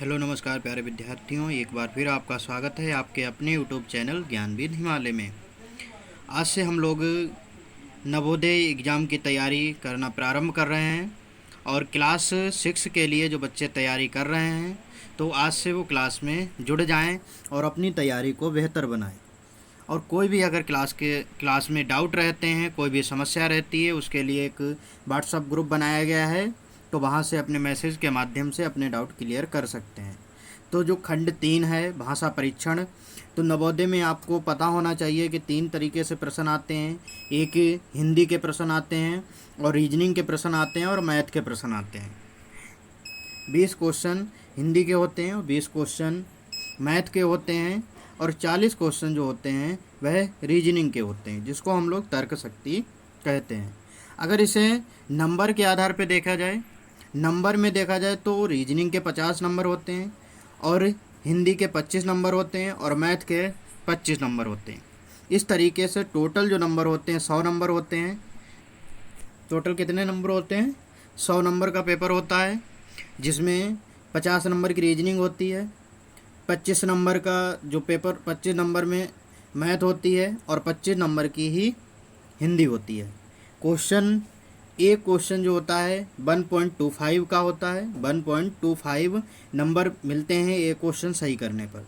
Hello नमस्कार प्यारे विद्यार्थियों, एक बार फिर आपका स्वागत है आपके अपने यूट्यूब चैनल ज्ञानविद हिमालय में। आज से हम लोग नवोदय एग्ज़ाम की तैयारी करना प्रारंभ कर रहे हैं और क्लास 6 के लिए जो बच्चे तैयारी कर रहे हैं तो आज से वो क्लास में जुड़ जाएं और अपनी तैयारी को बेहतर बनाएं। और कोई भी अगर क्लास में डाउट रहते हैं, कोई भी समस्या रहती है, उसके लिए एक व्हाट्सअप ग्रुप बनाया गया है, तो वहाँ से अपने मैसेज के माध्यम से अपने डाउट क्लियर कर सकते हैं। तो जो खंड 3 है भाषा परीक्षण, तो नवोदय में आपको पता होना चाहिए कि 3 तरीके से प्रश्न आते हैं। एक हिंदी के प्रश्न आते हैं और रीजनिंग के प्रश्न आते हैं और मैथ के प्रश्न आते हैं। 20 क्वेश्चन हिंदी के होते हैं और 20 क्वेश्चन मैथ के होते हैं और 40 क्वेश्चन जो होते हैं वह रीजनिंग के होते हैं, जिसको हम लोग तर्क शक्ति कहते हैं। अगर इसे नंबर के आधार पर देखा जाए, नंबर में देखा जाए तो रीजनिंग के 50 नंबर होते हैं और हिंदी के 25 नंबर होते हैं और मैथ के 25 नंबर होते हैं। इस तरीके से टोटल जो नंबर होते हैं 100 नंबर होते हैं। टोटल कितने नंबर होते हैं? 100 नंबर का पेपर होता है, जिसमें 50 नंबर की रीजनिंग होती है, 25 नंबर का जो पेपर 25 नंबर में मैथ होती है और 25 नंबर की ही हिंदी होती है। एक क्वेश्चन जो होता है 1.25 का होता है। 1.25 नंबर मिलते हैं एक क्वेश्चन सही करने पर।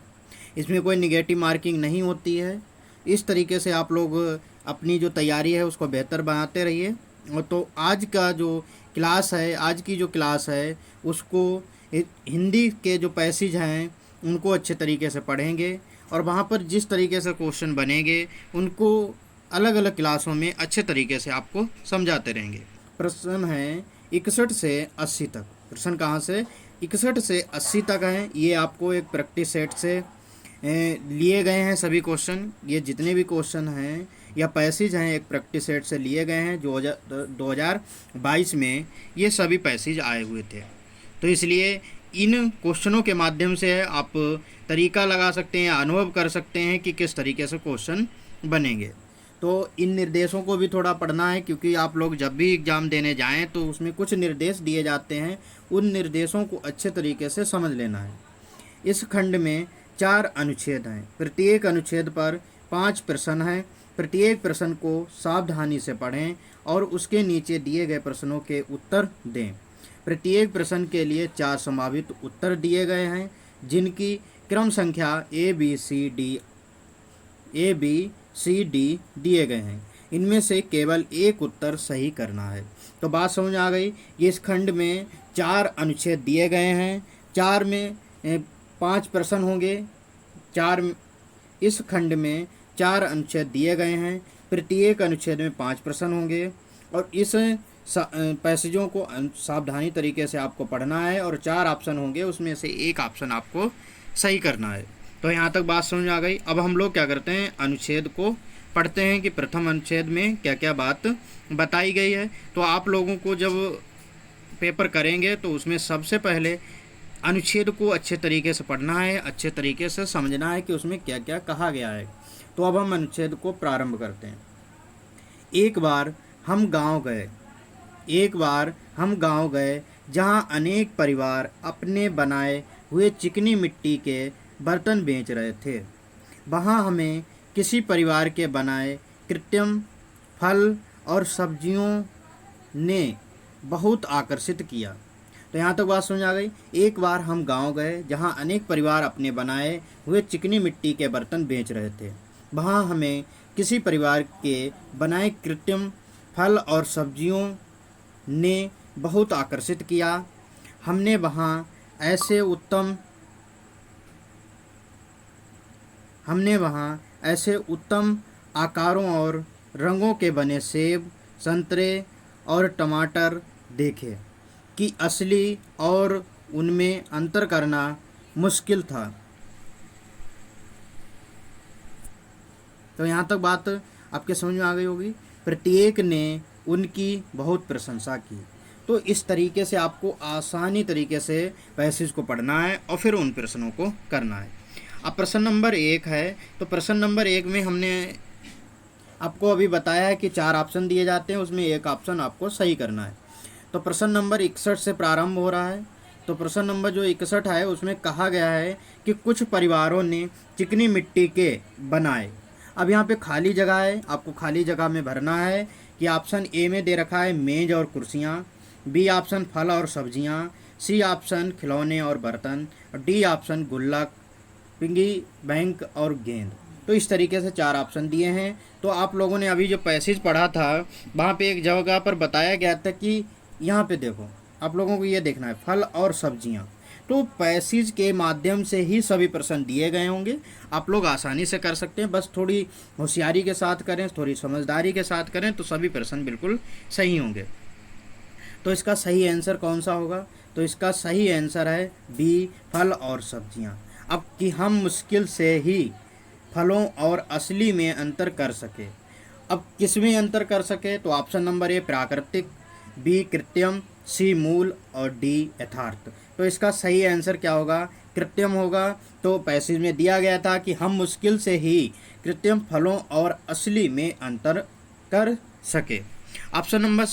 इसमें कोई निगेटिव मार्किंग नहीं होती है। इस तरीके से आप लोग अपनी जो तैयारी है उसको बेहतर बनाते रहिए। और तो आज की जो क्लास है उसको हिंदी के जो पैसेज हैं उनको अच्छे तरीके से पढ़ेंगे और वहाँ पर जिस तरीके से क्वेश्चन बनेंगे उनको अलग अलग क्लासों में अच्छे तरीके से आपको समझाते रहेंगे। प्रश्न है 61 से 80 तक। प्रश्न कहाँ से? 61 से 80 तक हैं। ये आपको एक प्रैक्टिस सेट से लिए गए हैं सभी क्वेश्चन। ये जितने भी क्वेश्चन हैं या पैसेज हैं एक प्रैक्टिस सेट से लिए गए हैं। 2022 में ये सभी पैसेज आए हुए थे, तो इसलिए इन क्वेश्चनों के माध्यम से आप तरीका लगा सकते हैं, अनुभव कर सकते हैं कि किस तरीके से क्वेश्चन बनेंगे। तो इन निर्देशों को भी थोड़ा पढ़ना है, क्योंकि आप लोग जब भी एग्ज़ाम देने जाएं तो उसमें कुछ निर्देश दिए जाते हैं, उन निर्देशों को अच्छे तरीके से समझ लेना है। इस खंड में 4 अनुच्छेद हैं। प्रत्येक अनुच्छेद पर 5 प्रश्न हैं। प्रत्येक प्रश्न को सावधानी से पढ़ें और उसके नीचे दिए गए प्रश्नों के उत्तर दें। प्रत्येक प्रश्न के लिए 4 संभावित उत्तर दिए गए हैं, जिनकी क्रम संख्या ए बी सी डी दिए गए हैं। इनमें से केवल एक उत्तर सही करना है। तो बात समझ आ गई। इस खंड में 4 अनुच्छेद दिए गए हैं। 4 में 5 प्रश्न होंगे। इस खंड में 4 अनुच्छेद दिए गए हैं। प्रत्येक अनुच्छेद में 5 प्रश्न होंगे और इस पैसेजों को सावधानी तरीके से आपको पढ़ना है और 4 ऑप्शन होंगे, उसमें से एक ऑप्शन आपको सही करना है। तो यहाँ तक बात समझ आ गई। अब हम लोग क्या करते हैं, अनुच्छेद को पढ़ते हैं कि प्रथम अनुच्छेद में क्या क्या बात बताई गई है। तो आप लोगों को जब पेपर करेंगे तो उसमें सबसे पहले अनुच्छेद को अच्छे तरीके से पढ़ना है, अच्छे तरीके से समझना है कि उसमें क्या क्या कहा गया है। तो अब हम अनुच्छेद को प्रारंभ करते हैं। एक बार हम गांव गए जहां अनेक परिवार अपने बनाए हुए चिकनी मिट्टी के बर्तन बेच रहे थे। वहां हमें किसी परिवार के बनाए कृत्रिम फल और सब्जियों ने बहुत आकर्षित किया। तो यहाँ तक बात समझ आ गई। एक बार हम गांव गए जहां अनेक परिवार अपने बनाए हुए चिकनी मिट्टी के बर्तन बेच रहे थे। वहां हमें किसी परिवार के बनाए कृत्रिम फल और सब्जियों ने बहुत आकर्षित किया। हमने वहां ऐसे उत्तम आकारों और रंगों के बने सेब, संतरे और टमाटर देखे कि असली और उनमें अंतर करना मुश्किल था। तो यहाँ तक बात आपके समझ में आ गई होगी। प्रत्येक ने उनकी बहुत प्रशंसा की। तो इस तरीके से आपको आसानी तरीके से पैसेज को पढ़ना है और फिर उन प्रश्नों को करना है। अब प्रश्न नंबर 1 है। तो प्रश्न नंबर 1 में हमने आपको अभी बताया है कि 4 ऑप्शन दिए जाते हैं, उसमें एक ऑप्शन आपको सही करना है। तो प्रश्न नंबर 61 से प्रारंभ हो रहा है। तो प्रश्न नंबर जो 61 है उसमें कहा गया है कि कुछ परिवारों ने चिकनी मिट्टी के बनाए। अब यहाँ पे खाली जगह है, आपको खाली जगह में भरना है कि ऑप्शन ए में दे रखा है मेज और कुर्सियाँ, बी ऑप्शन फल और सब्जियाँ, सी ऑप्शन खिलौने और बर्तन, डी ऑप्शन गुल्लक, पिंगी बैंक और गेंद। तो इस तरीके से 4 ऑप्शन दिए हैं। तो आप लोगों ने अभी जो पैसेज पढ़ा था वहाँ पे एक जगह पर बताया गया था कि यहाँ पे देखो, आप लोगों को ये देखना है फल और सब्जियाँ। तो पैसेज के माध्यम से ही सभी प्रश्न दिए गए होंगे, आप लोग आसानी से कर सकते हैं। बस थोड़ी होशियारी के साथ करें, थोड़ी समझदारी के साथ करें तो सभी प्रश्न बिल्कुल सही होंगे। तो इसका सही आंसर कौन सा होगा? तो इसका सही आंसर है बी, फल और सब्जियां। अब कि हम मुश्किल से ही फलों और असली में अंतर कर सके। अब किस में अंतर कर सके? तो ऑप्शन नंबर ए प्राकृतिक, बी कृत्रिम, सी मूल और डी यथार्थ। तो इसका सही आंसर क्या होगा? कृत्रिम होगा। तो पैसेज में दिया गया था कि हम मुश्किल से ही कृत्रिम फलों और असली में अंतर कर सके। ऑप्शन नंबर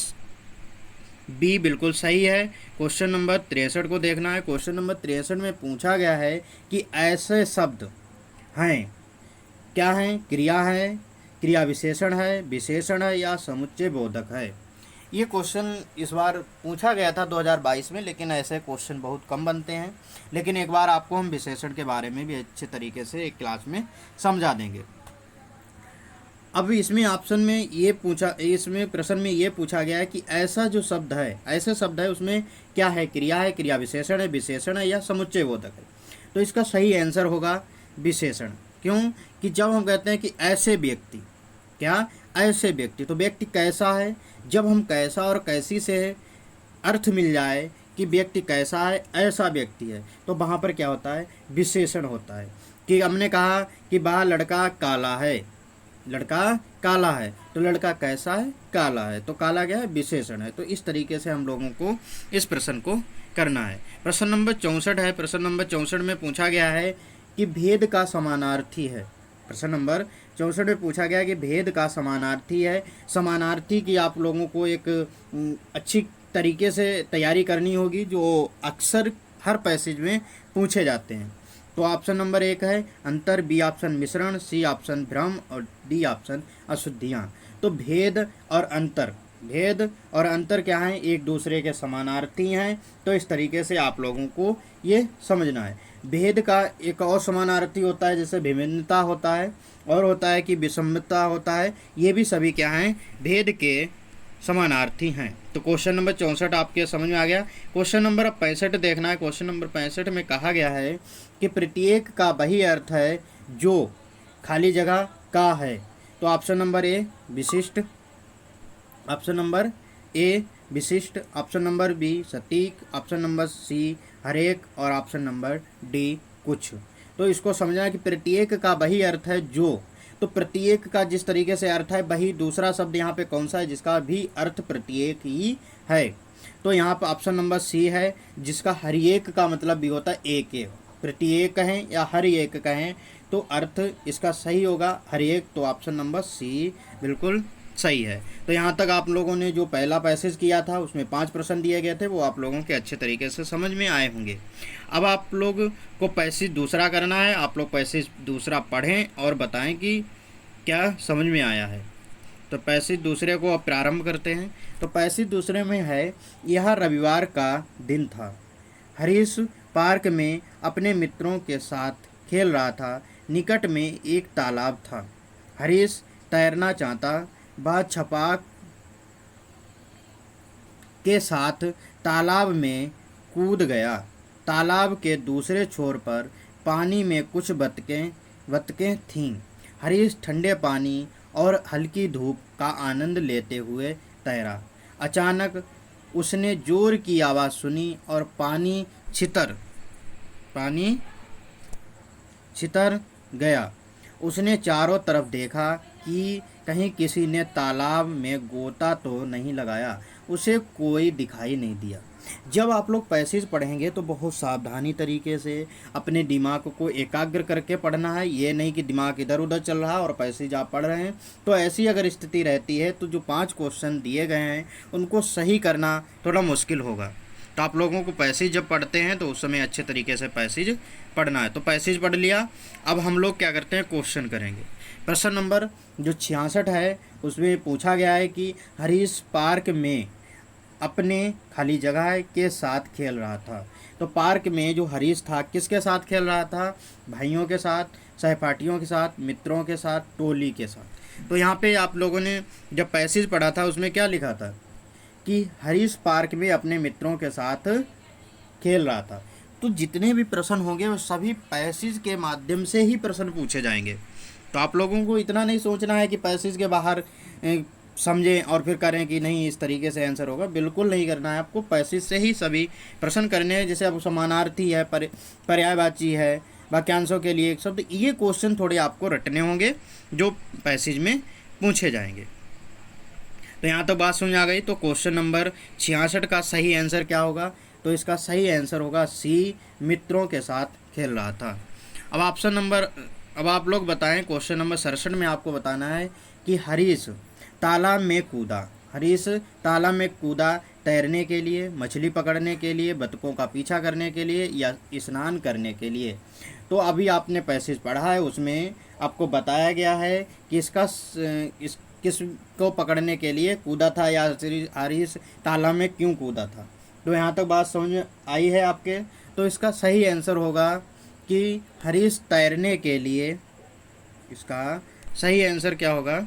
बी बिल्कुल सही है। क्वेश्चन नंबर 63 को देखना है। क्वेश्चन नंबर 63 में पूछा गया है कि ऐसे शब्द हैं, क्या हैं? क्रिया है, क्रिया विशेषण है, विशेषण है या समुच्चय बोधक है। ये क्वेश्चन इस बार पूछा गया था 2022 में, लेकिन ऐसे क्वेश्चन बहुत कम बनते हैं। लेकिन एक बार आपको हम विशेषण के बारे में भी अच्छे तरीके से एक क्लास में समझा देंगे। अब इसमें ऑप्शन में ये पूछा, इसमें प्रश्न में ये पूछा गया है कि ऐसा जो शब्द है, ऐसे शब्द है उसमें क्या है? क्रिया है, क्रिया विशेषण है या समुच्चय बोधक है। तो इसका सही आंसर होगा विशेषण। क्यों? कि जब हम कहते हैं कि ऐसे व्यक्ति, क्या? ऐसे व्यक्ति, तो व्यक्ति कैसा है? जब हम कैसा और कैसी से अर्थ मिल जाए कि व्यक्ति कैसा है, ऐसा व्यक्ति है, तो वहाँ पर क्या होता है? विशेषण होता है। कि हमने कहा कि वह लड़का काला है, लड़का काला है, तो लड़का कैसा है? काला है, तो काला क्या है? विशेषण है। तो इस तरीके से हम लोगों को इस प्रश्न को करना है। प्रश्न नंबर 64 है। प्रश्न नंबर 64 में पूछा गया है कि भेद का समानार्थी है। प्रश्न नंबर 64 में पूछा गया कि भेद का समानार्थी है। समानार्थी की आप लोगों को एक अच्छी तरीके से तैयारी करनी होगी, जो अक्सर हर पैसेज में पूछे जाते हैं। तो ऑप्शन नंबर 1 है अंतर, बी ऑप्शन मिश्रण, सी ऑप्शन भ्रम और डी ऑप्शन अशुद्धियाँ। तो भेद और अंतर, भेद और अंतर क्या है? एक दूसरे के समानार्थी हैं। तो इस तरीके से आप लोगों को ये समझना है। भेद का एक और समानार्थी होता है जैसे विभिन्नता होता है, और होता है कि विषमता होता है। ये भी सभी क्या हैं? भेद के समानार्थी हैं। तो क्वेश्चन नंबर 64 आपके समझ में आ गया। क्वेश्चन नंबर 65 देखना है। क्वेश्चन नंबर 65 में कहा गया है कि प्रत्येक का वही अर्थ है जो खाली जगह का है। तो ऑप्शन नंबर ए विशिष्ट, ऑप्शन नंबर ए विशिष्ट, ऑप्शन नंबर बी सटीक, ऑप्शन नंबर सी हरेक और ऑप्शन नंबर डी कुछ। तो इसको समझना है कि प्रत्येक का वही अर्थ है जो, तो प्रत्येक का जिस तरीके से अर्थ है वही दूसरा शब्द यहाँ पे कौन सा है जिसका भी अर्थ प्रत्येक ही है। तो यहाँ पर ऑप्शन नंबर सी है जिसका हर एक का मतलब भी होता है एक एक। प्रत्येक कहें या हर एक कहें तो अर्थ इसका सही होगा हर एक। तो ऑप्शन नंबर सी बिल्कुल सही है। तो यहाँ तक आप लोगों ने जो पहला पैसेज किया था उसमें 5 प्रश्न दिए गए थे, वो आप लोगों के अच्छे तरीके से समझ में आए होंगे। अब आप लोग को पैसेज दूसरा करना है। आप लोग पैसेज दूसरा पढ़ें और बताएं कि क्या समझ में आया है। तो पैसेज दूसरे को अब प्रारंभ करते हैं। तो पैसेज दूसरे में है, यह रविवार का दिन था। हरीश पार्क में अपने मित्रों के साथ खेल रहा था। निकट में एक तालाब था। हरीश तैरना चाहता, वह छपाक के साथ तालाब में कूद गया। तालाब के दूसरे छोर पर पानी में कुछ बतखें थीं। हरीश ठंडे पानी और हल्की धूप का आनंद लेते हुए तैरा। अचानक उसने जोर की आवाज़ सुनी और पानी छितर गया। उसने चारों तरफ देखा कि कहीं किसी ने तालाब में गोता तो नहीं लगाया। उसे कोई दिखाई नहीं दिया। जब आप लोग पैसेज पढ़ेंगे तो बहुत सावधानी तरीके से अपने दिमाग को एकाग्र करके पढ़ना है। ये नहीं कि दिमाग इधर उधर चल रहा है और पैसेज आप पढ़ रहे हैं। तो ऐसी अगर स्थिति रहती है तो जो 5 क्वेश्चन दिए गए हैं उनको सही करना थोड़ा मुश्किल होगा। तो आप लोगों को पैसेज जब पढ़ते हैं तो उस समय अच्छे तरीके से पैसेज पढ़ना है। तो पैसेज पढ़ लिया, अब हम लोग क्या करते हैं, क्वेश्चन करेंगे। प्रश्न नंबर जो 66 है उसमें पूछा गया है कि हरीश पार्क में अपने खाली जगह के साथ खेल रहा था। तो पार्क में जो हरीश था किसके साथ खेल रहा था, भाइयों के साथ, सहपाठियों के साथ, मित्रों के साथ, टोली के साथ। तो यहाँ पे आप लोगों ने जब पैसेज पढ़ा था उसमें क्या लिखा था कि हरीश पार्क में अपने मित्रों के साथ खेल रहा था। तो जितने भी प्रश्न होंगे वो सभी पैसेज के माध्यम से ही प्रश्न पूछे जाएंगे। तो आप लोगों को इतना नहीं सोचना है कि पैसेज के बाहर समझें और फिर करें कि नहीं इस तरीके से आंसर होगा, बिल्कुल नहीं करना है। आपको पैसेज से ही सभी प्रश्न करने हैं। जैसे अब समानार्थी है, पर्यायवाची है, वाक्यांशों के लिए एक शब्द, ये क्वेश्चन थोड़े आपको रटने होंगे जो पैसेज में पूछे जाएंगे। तो यहाँ तो बात समझ आ गई। तो क्वेश्चन नंबर 66 का सही आंसर क्या होगा, तो इसका सही आंसर होगा सी, मित्रों के साथ खेल रहा था। अब आप लोग बताएं, क्वेश्चन नंबर 67 में आपको बताना है कि हरीश तालाब में कूदा। हरीश तालाब में कूदा तैरने के लिए, मछली पकड़ने के लिए, बतखों का पीछा करने के लिए या स्नान करने के लिए। तो अभी आपने पैसेज पढ़ा है, उसमें आपको बताया गया है कि किस को पकड़ने के लिए कूदा था या हरीश तालाब में क्यों कूदा था। तो यहाँ तक बात समझ आई है आपके। तो इसका सही आंसर होगा कि हरीश तैरने के लिए, इसका सही आंसर क्या होगा,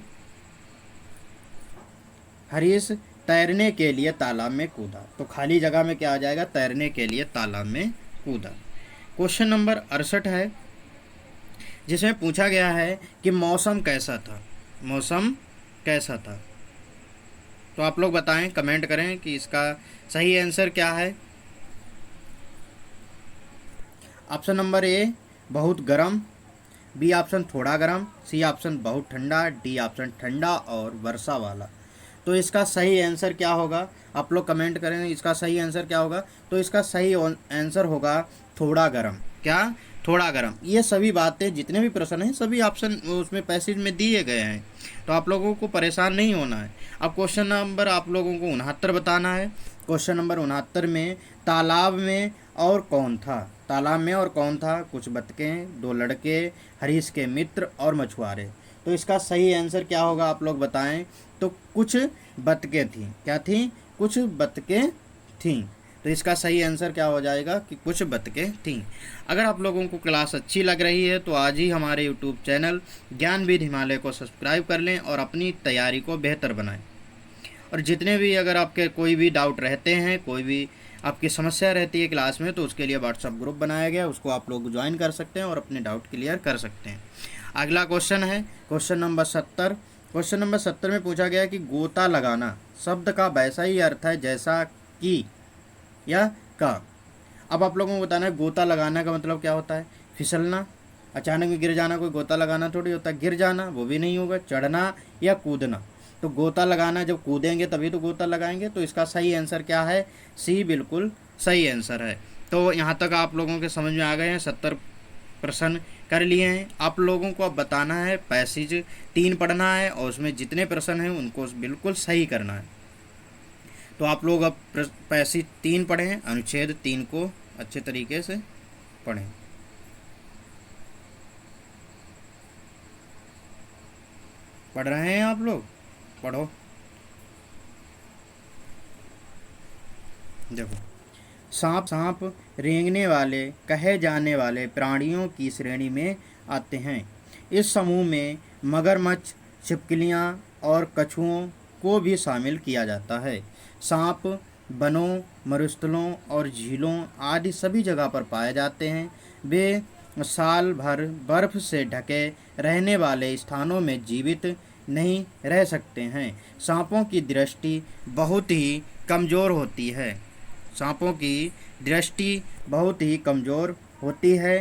हरीश तैरने के लिए तालाब में कूदा। तो खाली जगह में क्या आ जाएगा, तैरने के लिए तालाब में कूदा। क्वेश्चन नंबर 68 है जिसमें पूछा गया है कि मौसम कैसा था। मौसम कैसा था, तो आप लोग बताएं, कमेंट करें कि इसका सही आंसर क्या है। ऑप्शन नंबर ए बहुत गर्म, बी ऑप्शन थोड़ा गर्म, सी ऑप्शन बहुत ठंडा, डी ऑप्शन ठंडा और वर्षा वाला। तो इसका सही आंसर क्या होगा, आप लोग कमेंट करें इसका सही आंसर क्या होगा। तो इसका सही आंसर होगा थोड़ा गर्म। क्या, थोड़ा गर्म। ये सभी बातें जितने भी प्रश्न हैं सभी ऑप्शन उसमें पैसेज में दिए गए हैं, तो आप लोगों को परेशान नहीं होना है। अब क्वेश्चन नंबर आप लोगों को 69 बताना है। क्वेश्चन नंबर 69 में तालाब में और कौन था। तालाब में और कौन था, कुछ बतखें, दो लड़के, हरीश के मित्र और मछुआरे। तो इसका सही आंसर क्या होगा, आप लोग बताएं। तो कुछ बतखें थीं। क्या थीं, कुछ बतखें थीं। तो इसका सही आंसर क्या हो जाएगा कि कुछ बतखें थीं। अगर आप लोगों को क्लास अच्छी लग रही है तो आज ही हमारे यूट्यूब चैनल ज्ञानविद हिमालय को सब्सक्राइब कर लें और अपनी तैयारी को बेहतर बनाएं। और जितने भी अगर आपके कोई भी डाउट रहते हैं, कोई भी आपकी समस्या रहती है क्लास में, तो उसके लिए व्हाट्सअप ग्रुप बनाया गया, उसको आप लोग ज्वाइन कर सकते हैं और अपने डाउट क्लियर कर सकते हैं। अगला क्वेश्चन है क्वेश्चन नंबर 70। क्वेश्चन नंबर 70 में पूछा गया कि गोता लगाना शब्द का वैसा ही अर्थ है जैसा कि या का। अब आप लोगों को बताना है गोता लगाना का मतलब क्या होता है। फिसलना, अचानक में गिर जाना, कोई गोता लगाना थोड़ी होता है। गिर जाना वो भी नहीं होगा। चढ़ना या कूदना। तो गोता लगाना, जब कूदेंगे तभी तो गोता लगाएंगे। तो इसका सही आंसर क्या है, सी बिल्कुल सही आंसर है। तो यहाँ तक आप लोगों के समझ में आ गए हैं। 70 प्रश्न कर लिए हैं। आप लोगों को अब बताना है, पैसेज 3 पढ़ना है और उसमें जितने प्रश्न हैं उनको बिल्कुल सही करना है। तो आप लोग अब पैसेज 3 पढ़ें, अनुच्छेद 3 को अच्छे तरीके से पढ़ें। पढ़ रहे हैं आप लोग, पढ़ो। देखो, सांप रेंगने वाले कहे जाने वाले प्राणियों की श्रेणी में आते हैं। इस समूह में मगरमच्छ, छिपकलियाँ और कछुओं को भी शामिल किया जाता है। सांप वनों, मरुस्थलों और झीलों आदि सभी जगह पर पाए जाते हैं। वे साल भर बर्फ से ढके रहने वाले स्थानों में जीवित नहीं रह सकते हैं। सांपों की दृष्टि बहुत ही कमज़ोर होती है। सांपों की दृष्टि बहुत ही कमज़ोर होती है।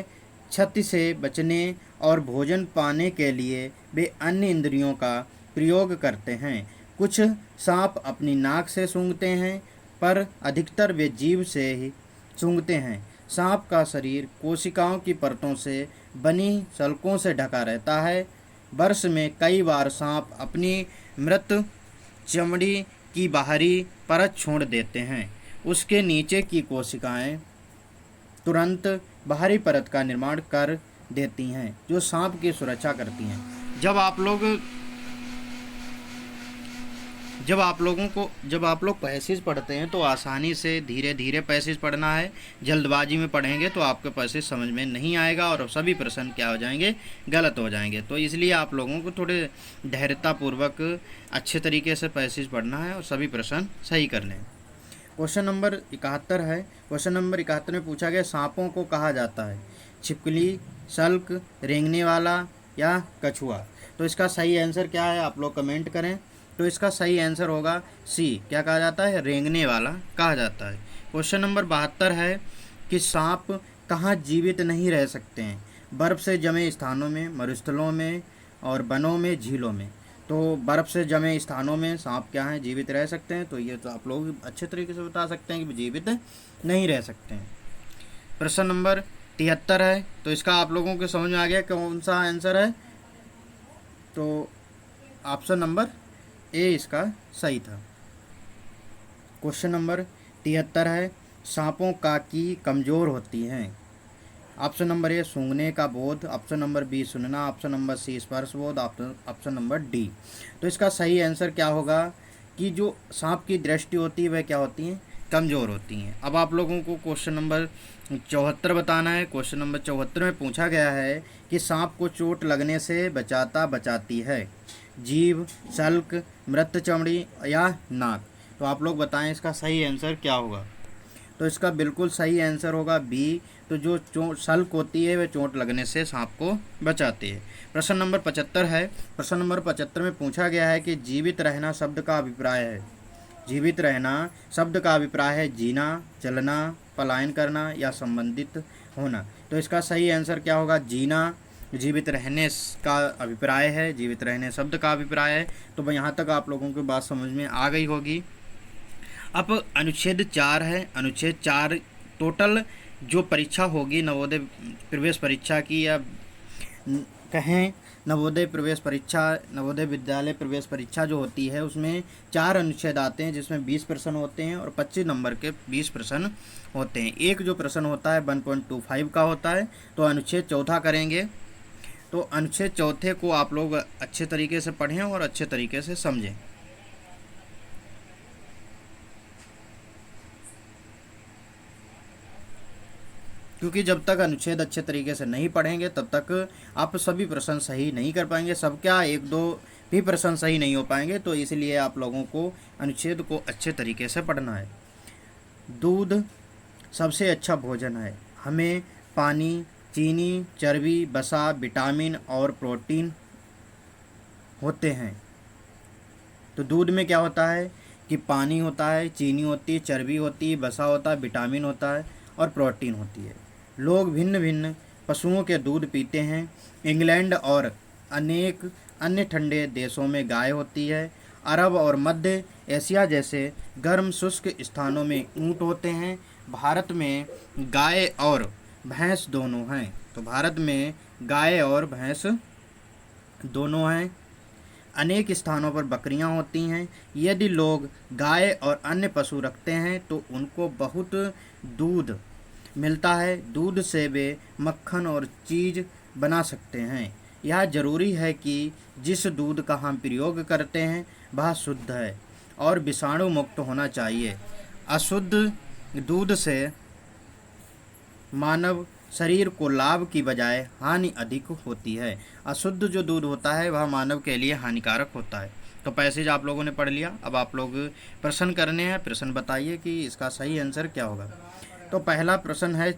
क्षति से बचने और भोजन पाने के लिए वे अन्य इंद्रियों का प्रयोग करते हैं। कुछ सांप अपनी नाक से सूंघते हैं, पर अधिकतर वे जीभ से ही सूंघते हैं। सांप का शरीर कोशिकाओं की परतों से बनी सल्कों से ढका रहता है। वर्ष में कई बार सांप अपनी मृत चमड़ी की बाहरी परत छोड़ देते हैं। उसके नीचे की कोशिकाएं तुरंत बाहरी परत का निर्माण कर देती हैं जो सांप की सुरक्षा करती हैं। जब आप लोग जब आप लोग पैसेज पढ़ते हैं तो आसानी से धीरे धीरे पैसेज पढ़ना है। जल्दबाजी में पढ़ेंगे तो आपके पैसेज समझ में नहीं आएगा और सभी प्रश्न क्या हो जाएंगे, गलत हो जाएंगे। तो इसलिए आप लोगों को थोड़े धैर्यतापूर्वक अच्छे तरीके से पैसेज पढ़ना है और सभी प्रश्न सही करने हैं। क्वेश्चन नंबर 71 है। क्वेश्चन नंबर 71 में पूछा गया सांपों को कहा जाता है छिपकली, सल्क, रेंगने वाला या कछुआ। तो इसका सही आंसर क्या है, आप लोग कमेंट करें। तो इसका सही आंसर होगा सी, क्या कहा जाता है, रेंगने वाला कहा जाता है। क्वेश्चन नंबर 72 है कि सांप कहाँ जीवित नहीं रह सकते हैं, बर्फ़ से जमे स्थानों में, मरुस्थलों में और वनों में, झीलों में। तो बर्फ़ से जमे स्थानों में सांप क्या हैं, जीवित रह सकते हैं। तो ये तो आप लोग अच्छे तरीके से बता सकते हैं कि जीवित नहीं रह सकते हैं। प्रश्न नंबर 73 है। तो इसका आप लोगों को समझ में आ गया कौन सा आंसर है। तो ऑप्शन नंबर ए इसका सही था। क्वेश्चन नंबर 73 है सांपों का की कमज़ोर होती हैं। ऑप्शन नंबर ए सूंघने का बोध, ऑप्शन नंबर बी सुनना, ऑप्शन नंबर सी स्पर्श बोध, ऑप्शन नंबर डी। तो इसका सही आंसर क्या होगा कि जो सांप की दृष्टि होती है वह क्या होती हैं, कमज़ोर होती हैं। अब आप लोगों को क्वेश्चन नंबर 74 बताना है। क्वेश्चन नंबर 74 में पूछा गया है कि सांप को चोट लगने से बचाती है जीभ, सल्क, मृत चमड़ी या नाक। तो आप लोग बताएं इसका सही आंसर क्या होगा। तो इसका बिल्कुल सही आंसर होगा बी। तो जो सल्क होती है वह चोट लगने से सांप को बचाती है। प्रश्न नंबर 75 है। प्रश्न नंबर 75 में पूछा गया है कि जीवित रहना शब्द का अभिप्राय है। जीवित रहना शब्द का अभिप्राय है जीना, चलना, पलायन करना या संबंधित होना। तो इसका सही आंसर क्या होगा, जीना। जीवित रहने का अभिप्राय है, जीवित रहने शब्द का अभिप्राय है। तो यहाँ तक आप लोगों की बात समझ में आ गई होगी। अब अनुच्छेद 4 है। अनुच्छेद 4 टोटल जो परीक्षा होगी नवोदय प्रवेश परीक्षा की, या कहें नवोदय प्रवेश परीक्षा, नवोदय विद्यालय प्रवेश परीक्षा जो होती है उसमें 4 अनुच्छेद आते हैं जिसमें 20 प्रश्न होते हैं और 25 नंबर के 20 प्रश्न होते हैं। एक जो प्रश्न होता है 1.25 का होता है। तो अनुच्छेद 4 करेंगे। तो अनुच्छेद 4 को आप लोग अच्छे तरीके से पढ़ें और अच्छे तरीके से समझें। क्योंकि जब तक अनुच्छेद अच्छे तरीके से नहीं पढ़ेंगे तब तक आप सभी प्रश्न सही नहीं कर पाएंगे। सब क्या, एक दो भी प्रश्न सही नहीं हो पाएंगे। तो इसलिए आप लोगों को अनुच्छेद को अच्छे तरीके से पढ़ना है। दूध सबसे अच्छा भोजन है। हमें पानी, चीनी, चर्बी, वसा, विटामिन और प्रोटीन होते हैं। तो दूध में क्या होता है कि पानी होता है, चीनी होती है, चर्बी होती है, वसा होता है, विटामिन होता है और प्रोटीन होती है। लोग भिन्न भिन्न पशुओं के दूध पीते हैं। इंग्लैंड और अनेक अन्य ठंडे देशों में गाय होती है। अरब और मध्य एशिया जैसे गर्म शुष्क स्थानों में ऊँट होते हैं। भारत में गाय और भैंस दोनों हैं। तो भारत में गाय और भैंस दोनों हैं। अनेक स्थानों पर बकरियां होती हैं। यदि लोग गाय और अन्य पशु रखते हैं तो उनको बहुत दूध मिलता है। दूध से वे मक्खन और चीज़ बना सकते हैं। यह ज़रूरी है कि जिस दूध का हम प्रयोग करते हैं वह शुद्ध है और विषाणु मुक्त होना चाहिए। अशुद्ध दूध से मानव शरीर को लाभ की बजाय हानि अधिक होती है। अशुद्ध जो दूध होता है वह मानव के लिए हानिकारक होता है। तो पैसेज आप लोगों ने पढ़ लिया। अब आप लोग प्रश्न करने हैं। प्रश्न बताइए कि इसका सही आंसर क्या होगा। तो पहला प्रश्न है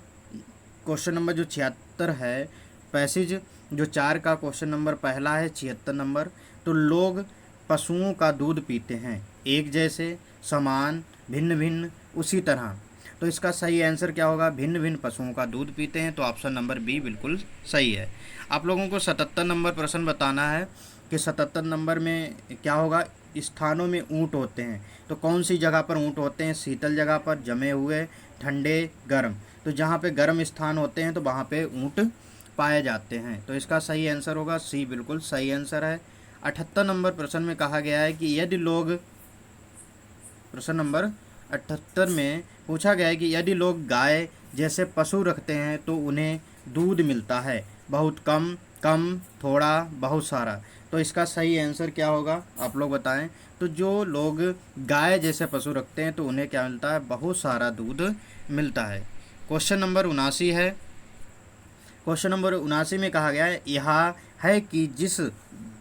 क्वेश्चन नंबर जो 76 है, पैसेज जो 4 का क्वेश्चन नंबर पहला है 76 नंबर। तो लोग पशुओं का दूध पीते हैं, एक जैसे, समान, भिन्न भिन्न, उसी तरह। तो इसका सही आंसर क्या होगा, भिन्न भिन्न पशुओं का दूध पीते हैं। तो ऑप्शन नंबर बी बिल्कुल सही है। आप लोगों को 77 नंबर प्रश्न बताना है कि 77 नंबर में क्या होगा। स्थानों में ऊँट होते हैं। तो कौन सी जगह पर ऊँट होते हैं, शीतल जगह पर, जमे हुए, ठंडे, गर्म। तो जहाँ पे गर्म स्थान होते हैं तो वहाँ पे ऊँट पाए जाते हैं। तो इसका सही आंसर होगा सी, बिल्कुल सही आंसर है। 78 नंबर प्रश्न में कहा गया है कि यदि लोग, प्रश्न नंबर 78 में पूछा गया है कि यदि लोग गाय जैसे पशु रखते हैं तो उन्हें दूध मिलता है, बहुत कम, कम, थोड़ा, बहुत सारा। तो इसका सही आंसर क्या होगा, आप लोग बताएं। तो जो लोग गाय जैसे पशु रखते हैं तो उन्हें क्या मिलता है, बहुत सारा दूध मिलता है। क्वेश्चन नंबर 79 है। क्वेश्चन नंबर 79 में कहा गया है, यह है कि जिस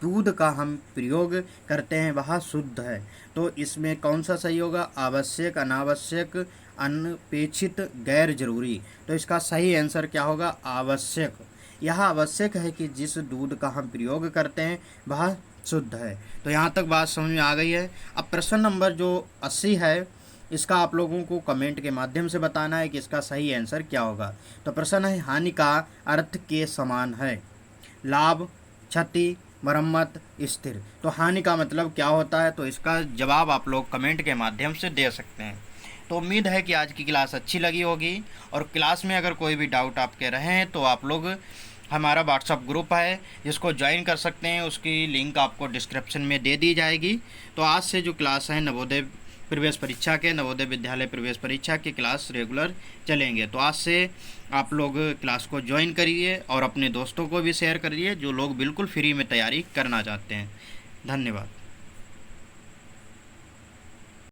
दूध का हम प्रयोग करते हैं वह शुद्ध है। तो इसमें कौन सा सही होगा, आवश्यक, अनावश्यक, अनपेक्षित, गैर जरूरी। तो इसका सही आंसर क्या होगा, आवश्यक। यह आवश्यक है कि जिस दूध का हम प्रयोग करते हैं वह शुद्ध है। तो यहाँ तक बात समझ में आ गई है। अब प्रश्न नंबर जो 80 है, इसका आप लोगों को कमेंट के माध्यम से बताना है कि इसका सही आंसर क्या होगा। तो प्रश्न है, हानि का अर्थ के समान है, लाभ, क्षति, मरम्मत, स्थिर। तो हानि का मतलब क्या होता है, तो इसका जवाब आप लोग कमेंट के माध्यम से दे सकते हैं। तो उम्मीद है कि आज की क्लास अच्छी लगी होगी, और क्लास में अगर कोई भी डाउट आपके रहे हैं तो आप लोग हमारा व्हाट्सअप ग्रुप है जिसको ज्वाइन कर सकते हैं, उसकी लिंक आपको डिस्क्रिप्शन में दे दी जाएगी। तो आज से जो क्लास है नवोदय प्रवेश परीक्षा के, नवोदय विद्यालय प्रवेश परीक्षा की क्लास रेगुलर चलेंगे। तो आज से आप लोग क्लास को ज्वाइन करिए और अपने दोस्तों को भी शेयर करिए जो लोग बिल्कुल फ्री में तैयारी करना चाहते हैं। धन्यवाद।